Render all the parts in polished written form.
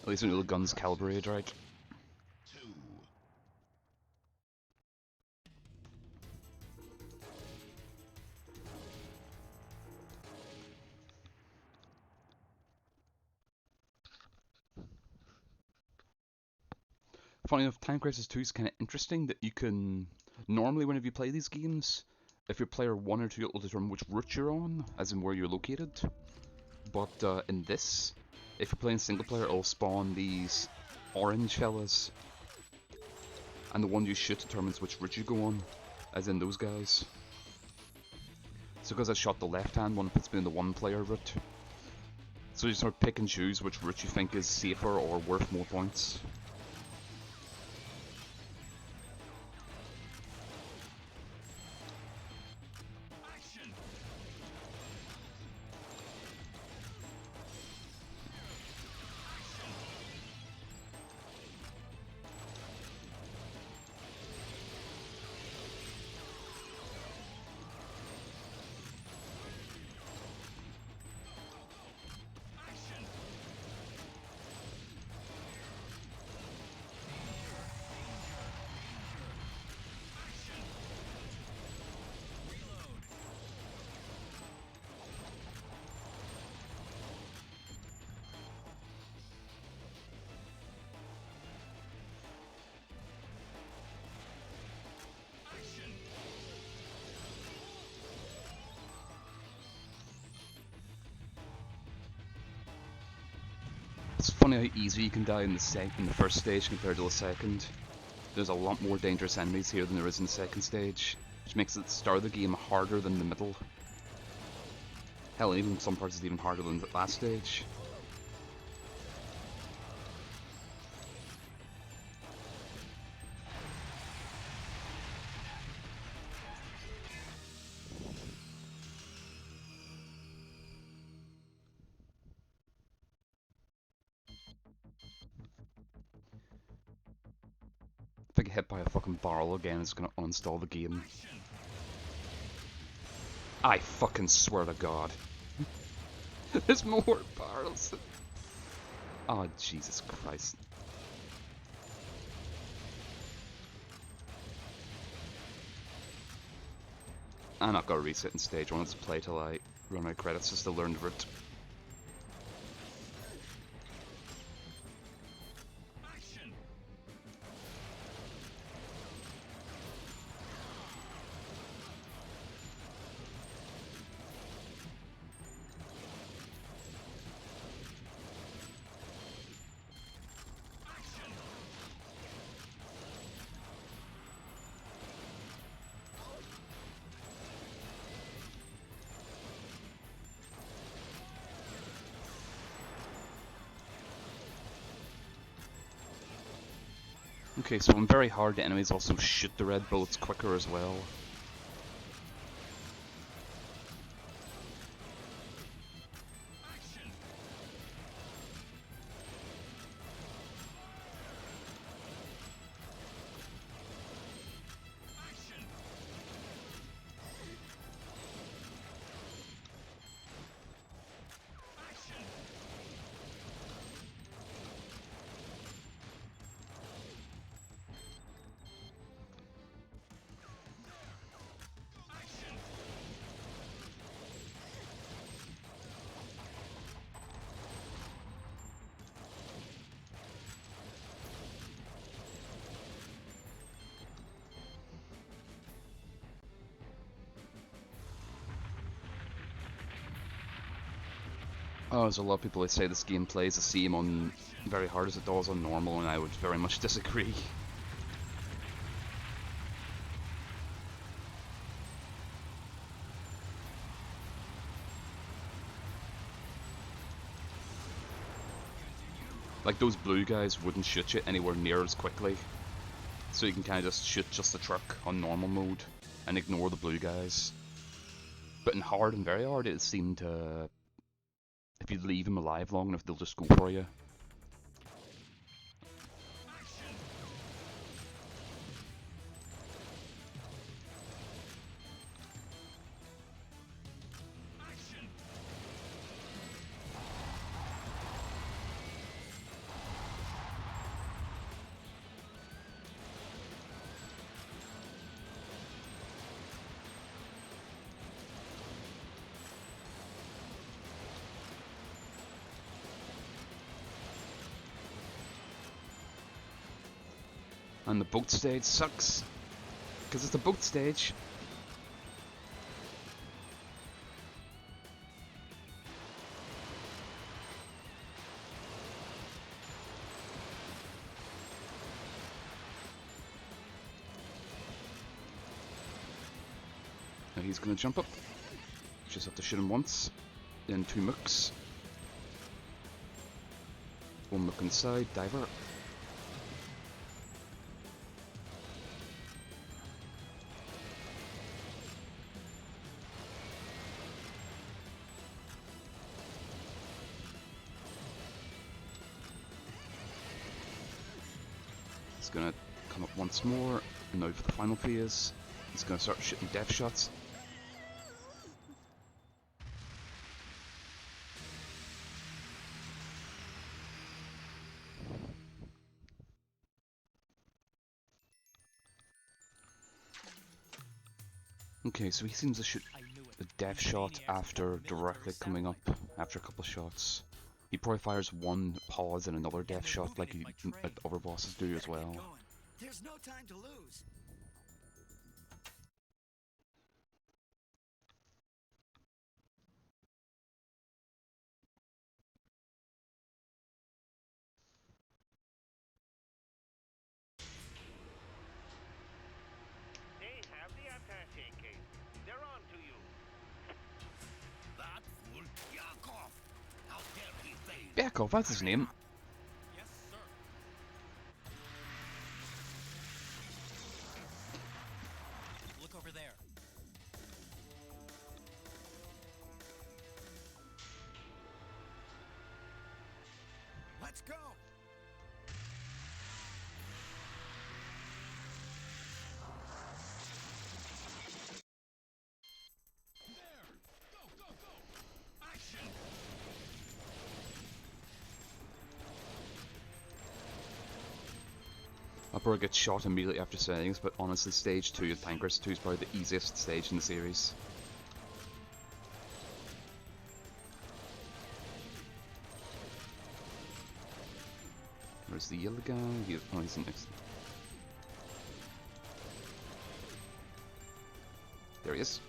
At least we know the gun's calibrated right. Funny enough, Time Crisis 2 is kind of interesting that you can... Normally whenever you play these games, if you're player 1 or 2, it will determine which route you're on, as in where you're located. But in this, if you're playing single player, it'll spawn these orange fellas. And the one you shoot determines which route you go on, as in those guys. So because I shot the left hand one, puts me in the one player route. So you sort of pick and choose which route you think is safer or worth more points. It's funny how easy you can die in the first stage compared to the second. There's a lot more dangerous enemies here than there is in the second stage, which makes the start of the game harder than the middle. Hell, even some parts it's even harder than the last stage. If I get hit by a fucking barrel again, it's gonna uninstall the game. I fucking swear to God. There's more barrels. Oh, Jesus Christ. I'm not gonna reset in stage 1, let's play till I run out of credits just to learn the route. Okay, so on very hard, the enemies also shoot the red bullets quicker as well. Oh, there's a lot of people that say this game plays the same on very hard as it does on normal, and I would very much disagree. Like, those blue guys wouldn't shoot you anywhere near as quickly, so you can kind of just shoot just the truck on normal mode and ignore the blue guys. But in hard and very hard, it seemed to... If you leave them alive long enough, they'll just go for you. And the boat stage sucks, because it's a boat stage. Now he's gonna jump up. Just have to shoot him once. Then 2 mooks. 1 mook inside, diver. He's gonna come up once more, and now for the final phase, he's gonna start shooting death shots. Okay, so he seems to shoot the death shot after directly coming up after a couple of shots. He probably fires 1 pause and another death shot like other bosses do as well. There's no time to lose. They have the attaché case. They're on to you. That fool, Yakov! How dare he fail? Yakov, that's his name. Yes, sir. Look over there. Let's go! I'll probably get shot immediately after settings, but honestly stage 2 of Time Crisis 2 is probably the easiest stage in the series. Where's the yellow guy? Oh, he's next. There he is.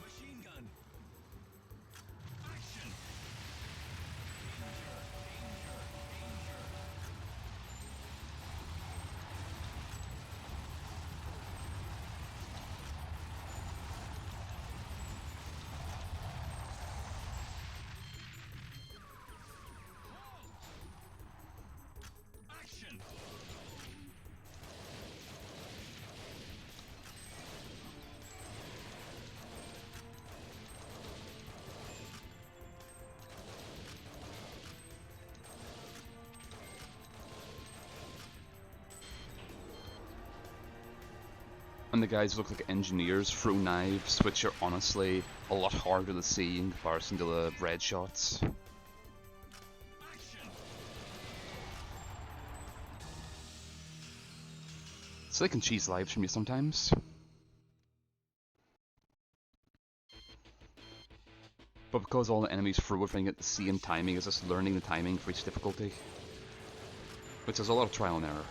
Machine gun. Action. Action. And the guys look like engineers throw knives, which are honestly a lot harder to see in comparison to the red shots. Action. So they can cheese lives from you sometimes. But because all the enemies throw everything at the same timing, it's just learning the timing for each difficulty. Which is a lot of trial and error.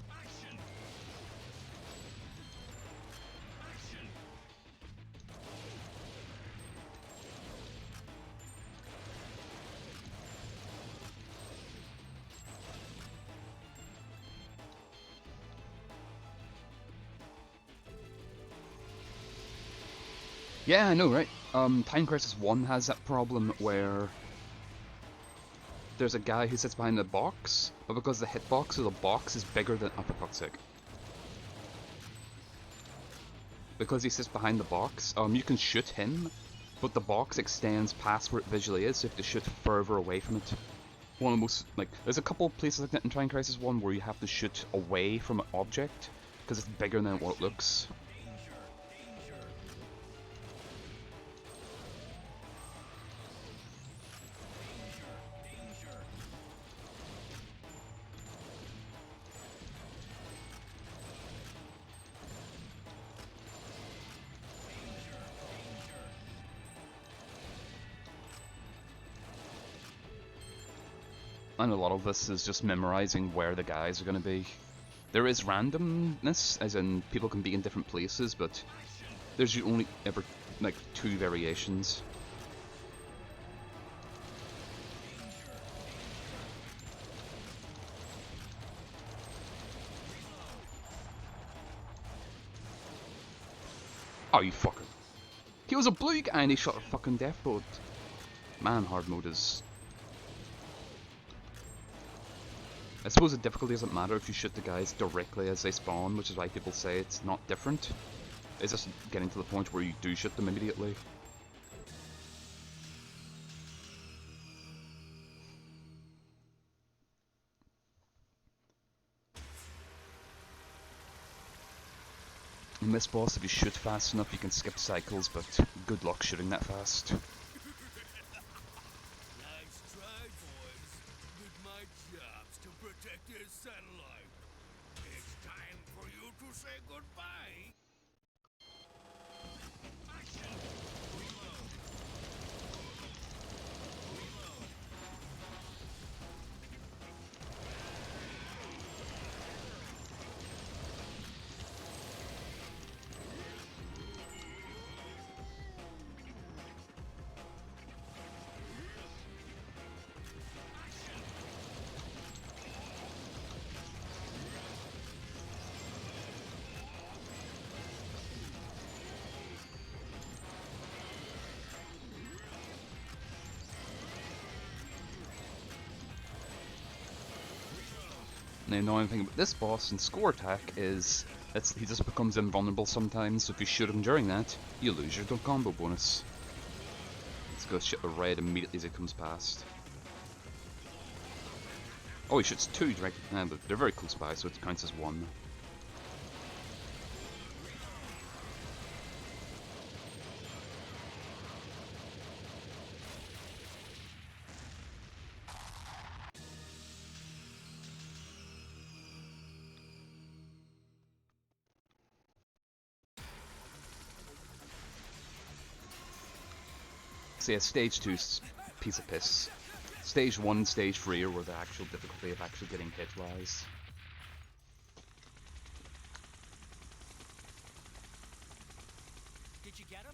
Action. Action. Yeah, I know, right? Time Crisis 1 has that problem where there's a guy who sits behind the box, but because the hitbox of the box is bigger than... Oh, for fuck's sake. Because he sits behind the box, you can shoot him, but the box extends past where it visually is, so you have to shoot further away from it. one of the most, like, there's a couple of places like that in Time Crisis 1 where you have to shoot away from an object because it's bigger than what it looks. And a lot of this is just memorizing where the guys are going to be. There is randomness, as in people can be in different places, but there's only ever like 2 variations. Oh, you fucker. He was a blue guy and he shot a fucking death boat. Man, hard mode is... I suppose the difficulty doesn't matter if you shoot the guys directly as they spawn, which is why people say it's not different. It's just getting to the point where you do shoot them immediately. In this boss, if you shoot fast enough, you can skip cycles, but good luck shooting that fast. Nice try, boys. But my job's to protect this satellite. It's time for you to say goodbye. Action! Reload. Reload. The annoying thing about this boss in Score Attack is he just becomes invulnerable sometimes, so if you shoot him during that, you lose your combo bonus. Let's go shoot the red immediately as it comes past. Oh, he shoots 2 directly, but they're very close by, so it counts as 1. So yeah, stage 2's piece of piss. Stage 1 and stage 3 are where the actual difficulty of actually getting hit lies. Did you get him?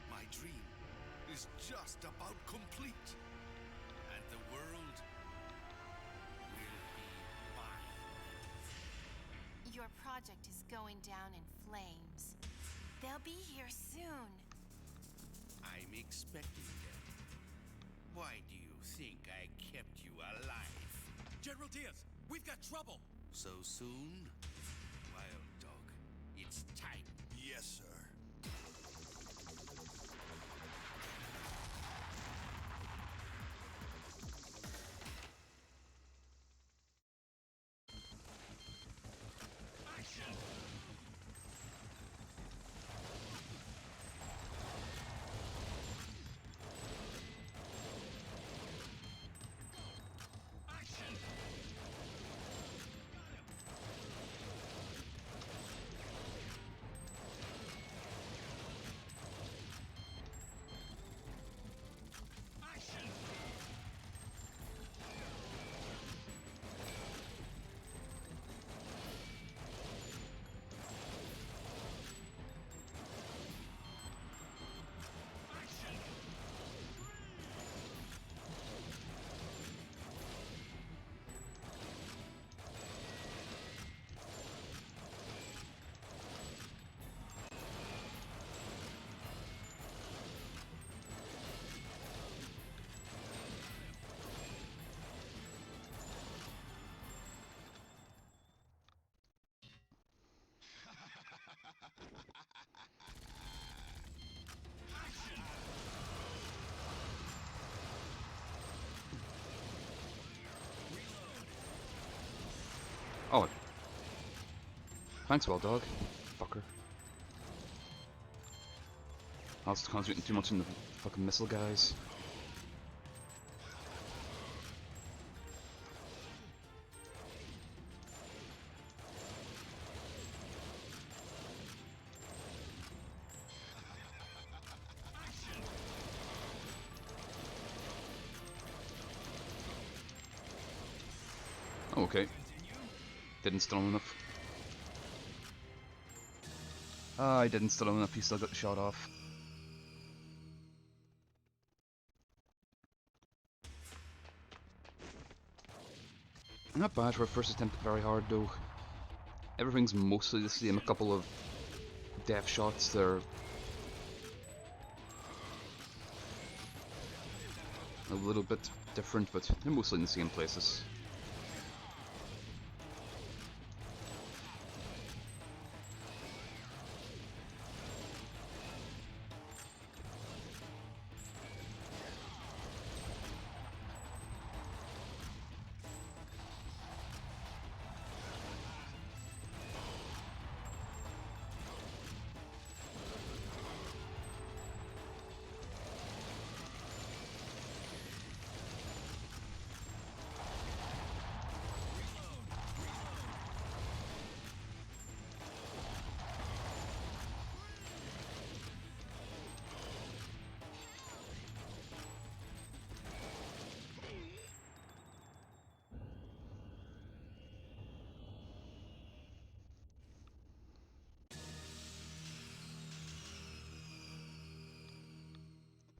My dream is just about complete. And the world will be mine. Your project is going down in flames. They'll be here soon. I'm expecting them. Why do you think I kept you alive? General Diaz, we've got trouble. So soon? Wild dog, it's time. Yes, sir. Action! Action! Oh. Thanks, well, dog. Fucker. I was concentrating too much on the fucking missile guys. Oh, okay. Didn't stun him enough. Ah, I didn't stun him enough, he still got the shot off. Not bad for a first attempt, very hard though. Everything's mostly the same, a couple of death shots they're a little bit different, but they're mostly in the same places.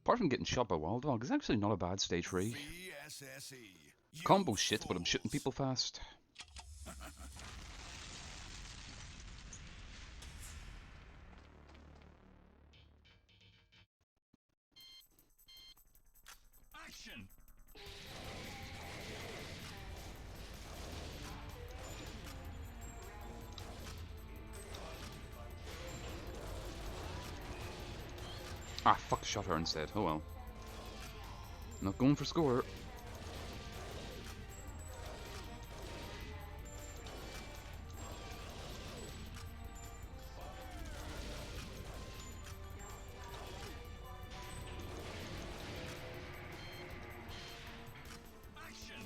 Apart from getting shot by Wild Dog, it's actually not a bad stage 3. VSSE. Combo shit, but I'm shooting people fast. Action! Ah, fuck, shot her instead. Oh well. Not going for score. Action!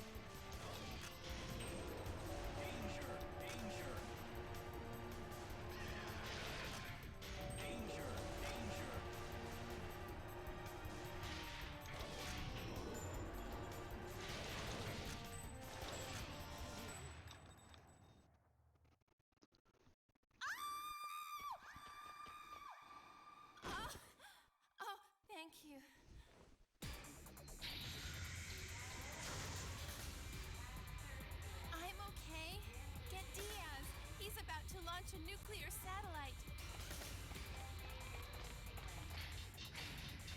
Oh, thank you. I'm okay. Get Diaz. He's about to launch a nuclear satellite.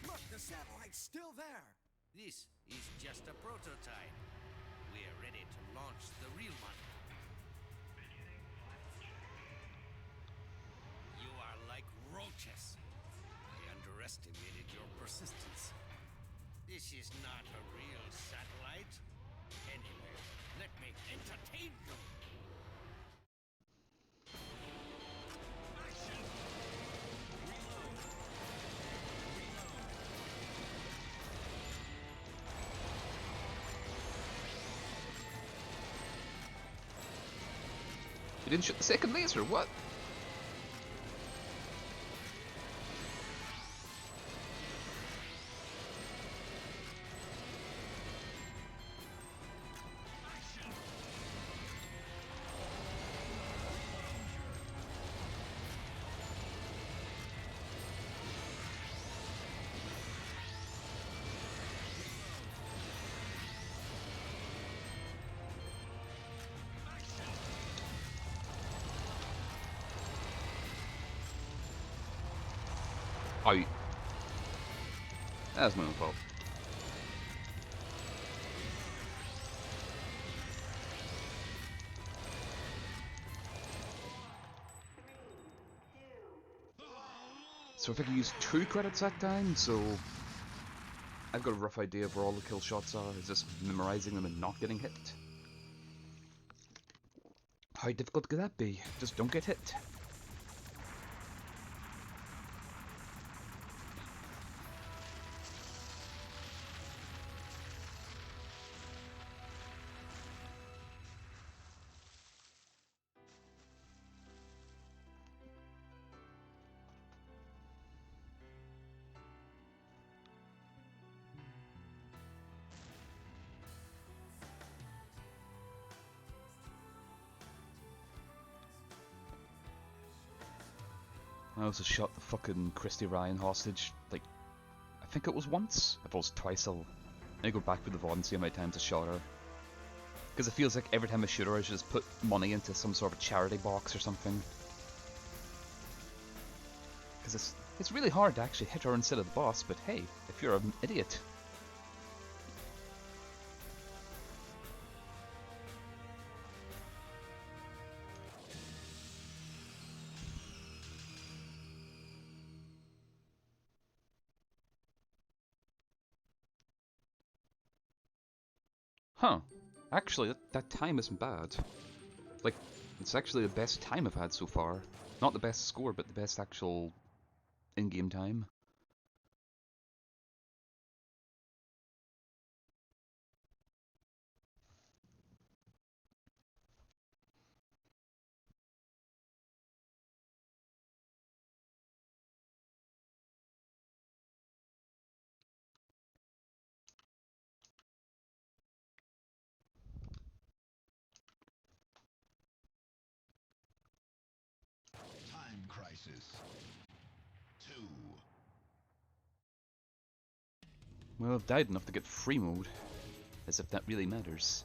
Look, the satellite's still there. This is just a prototype. We are ready to launch the real one. You are like roaches. I underestimated your persistence. This is not a real satellite. Anyway, let me entertain you. You didn't shoot the second laser, what? Oh, that's my own fault. So if I can use 2 credits that time, so I've got a rough idea of where all the kill shots are. Is just memorizing them and not getting hit. How difficult could that be? Just don't get hit. I also shot the fucking Christy Ryan hostage, like, I think it was once. If it was twice, I'll go back with the VOD and see how many times I shot her. Because it feels like every time I shoot her, I should just put money into some sort of charity box or something. Because it's really hard to actually hit her instead of the boss, but hey, if you're an idiot. Huh. Actually, that time isn't bad. Like, it's actually the best time I've had so far. Not the best score, but the best actual in-game time. Time Crisis 2. Well, I've died enough to get free mode. As if that really matters.